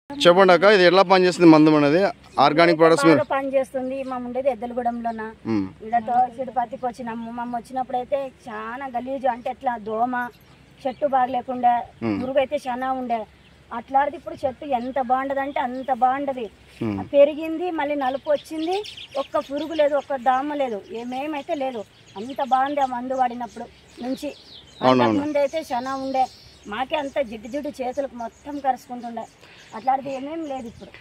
చెప్పండి అక్క, ఇది ఎట్లా పనిచేస్తుంది మందు అనేది? ఆర్గానిక్ ప్రొడక్ట్స్ మీద పనిచేస్తుంది. మేము ఉండేది ఎద్దలగూడెంలోన. ఇక్కడ తిరుపతికి వచ్చినాము. మేము వచ్చినప్పుడు అయితే చాలా గలీజు, అంటే ఎట్లా దోమ, చెట్టు బాగా లేకుండా, పురుగు అయితే చాలా ఉండే. అట్లాంటిది ఇప్పుడు చెట్టు ఎంత బాగుండదంటే అంత బాగుండదు. పెరిగింది, మళ్ళీ నలుపు వచ్చింది, ఒక్క పురుగు లేదు, ఒక్క దామ లేదు, ఏమేమైతే లేదు. అంత బాగుంది ఆ మందు వాడినప్పుడు నుంచి. ముందు అయితే చాలా ఉండే, మాకే అంత జిడ్డు జిడ్డు చేతులకు మొత్తం కరుచుకుంటుండే. అట్లాంటిది ఏమేం లేదు ఇప్పుడు.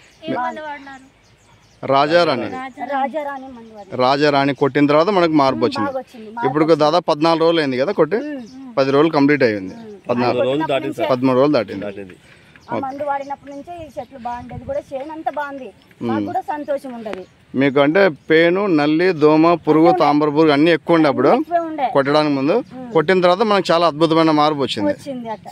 రాజారాణి కొట్టిన తర్వాత మనకు మార్పు వచ్చింది. ఇప్పుడు దాదాపు 14 రోజులు అయింది కదా కొట్టి, 10 రోజులు కంప్లీట్ అయ్యింది. 13 రోజులు దాటింది. ఆ మందు వాడినప్పటి నుంచే ఈ చెట్లు బాగుండేది, కూడా చేను అంతా బాగుంది, మాకు కూడా సంతోషం ఉండదు. మీకు అంటే పేను, నల్లి, దోమ, పురుగు, తాంబర పురుగు అన్ని ఎక్కువ ఉండే అప్పుడు కొట్టడానికి ముందు. కొట్టిన తర్వాత మనకు చాలా అద్భుతమైన మార్పు వచ్చింది.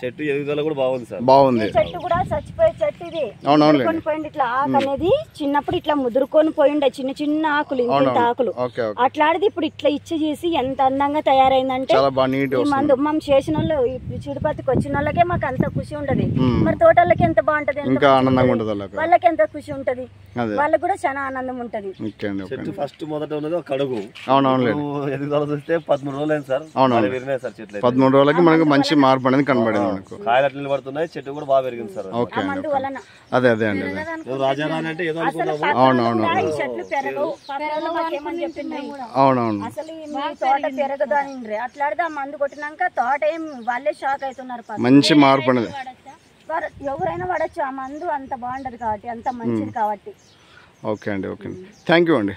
చెట్టు ఎదుగుదల కూడా బాగుంది సార్. బాగుంది. చెట్టు కూడా చచ్చిపోయే చెట్టు ఇది. ముదురుకొని పోయింది ఇట్లా ఆకు అనేది, చిన్నప్పుడు ఇట్లా ముదురుకొని పోయిండే చిన్న చిన్న ఆకులు, ఇంత ఆకులు. అట్లాంటిది ఇప్పుడు ఇట్లా ఇచ్చి చేసి ఎంత అందంగా తయారైందంటే ఈ మందు మనం చేసిన వాళ్ళు, తిరుపతికి వచ్చిన వాళ్ళకే మాకు అంత ఖుషి ఉంటది. మరి తోటలకి ఎంత బాగుంటది, వాళ్ళకి ఎంత ఖుషి ఉంటది, వాళ్ళకి కూడా చాలా ఆనందం ఉంటది. చెట్టు ఫస్ట్ మొదట ఉన్నది ఒక కడుగు. ఎదుగుదల చూస్తే 13 రోజులు అయింది సార్. 13 రోజులకి మనకు మంచి మార్పు అనేది కనబడింది. మనకు కాయలు అట్లా నిలబడుతున్నాయి, చెట్టు కూడా బాగా పెరిగింది సార్. అదే అదే అండి. రాజారాణి అంటే ఏదో అవునవును అవునవును. అసలు తోట పెరగదు అని అట్లాడితే ఆ మందు కొట్టినాక తోట ఏం వాళ్ళే షాక్ అవుతున్నారు. మంచి మార్పు అనేది ఎవరైనా పడచ్చు, ఆ మందు అంత బాగుంటది కాబట్టి, అంత మంచిది కాబట్టి. ఓకే అండి. ఓకే అండి, థ్యాంక్ యూ అండి.